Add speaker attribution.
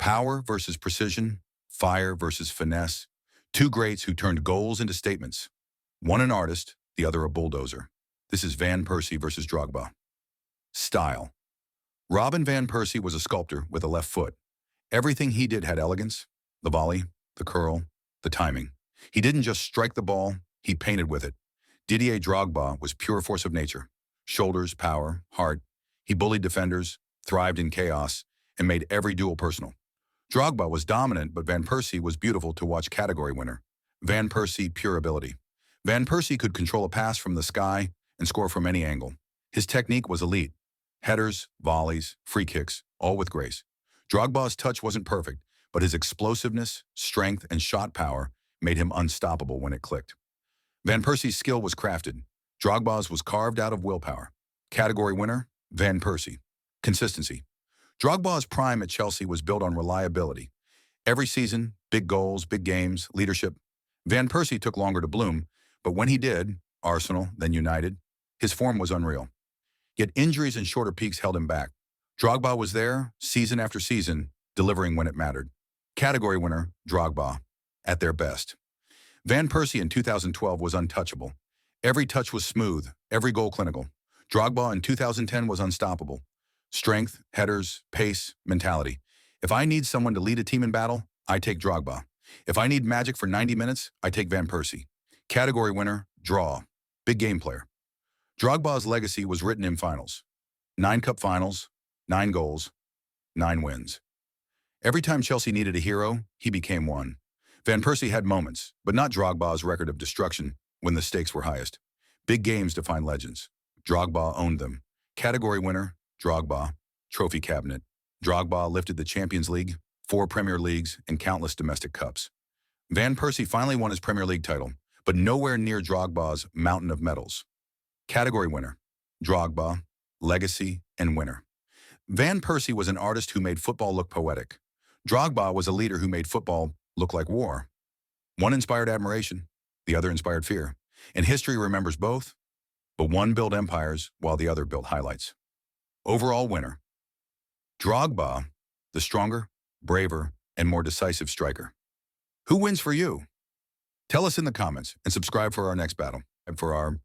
Speaker 1: Power versus precision, fire versus finesse. Two greats who turned goals into statements. One an artist, the other a bulldozer. This is Van Persie versus Drogba. Style. Robin Van Persie was a sculptor with a left foot. Everything he did had elegance, the volley, the curl, the timing. He didn't just strike the ball, he painted with it. Didier Drogba was pure force of nature. Shoulders, power, heart. He bullied defenders, thrived in chaos, and made every duel personal. Drogba was dominant, but Van Persie was beautiful to watch. Category winner. Van Persie, pure ability. Van Persie could control a pass from the sky and score from any angle. His technique was elite. Headers, volleys, free kicks, all with grace. Drogba's touch wasn't perfect, but his explosiveness, strength, and shot power made him unstoppable when it clicked. Van Persie's skill was crafted. Drogba's was carved out of willpower. Category winner, Van Persie. Consistency. Drogba's prime at Chelsea was built on reliability. Every season, big goals, big games, leadership. Van Persie took longer to bloom, but when he did, Arsenal, then United, his form was unreal. Yet injuries and shorter peaks held him back. Drogba was there, season after season, delivering when it mattered. Category winner, Drogba, at their best. Van Persie in 2012 was untouchable. Every touch was smooth, every goal clinical. Drogba in 2010 was unstoppable. Strength, headers, pace, mentality. If I need someone to lead a team in battle, I take Drogba. If I need magic for 90 minutes, I take Van Persie. Category winner, draw. Big game player. Drogba's legacy was written in finals. 9 cup finals, 9 goals, 9 wins. Every time Chelsea needed a hero, he became one. Van Persie had moments, but not Drogba's record of destruction when the stakes were highest. Big games define legends. Drogba owned them. Category winner, Drogba. Trophy cabinet. Drogba lifted the Champions League, 4 Premier Leagues, and countless domestic cups. Van Persie finally won his Premier League title, but nowhere near Drogba's mountain of medals. Category winner, Drogba, legacy, and winner. Van Persie was an artist who made football look poetic. Drogba was a leader who made football look like war. One inspired admiration, the other inspired fear. And history remembers both, but one built empires while the other built highlights. Overall winner, Drogba, the stronger, braver, and more decisive striker. Who wins for you? Tell us in the comments and subscribe for our next battle and for our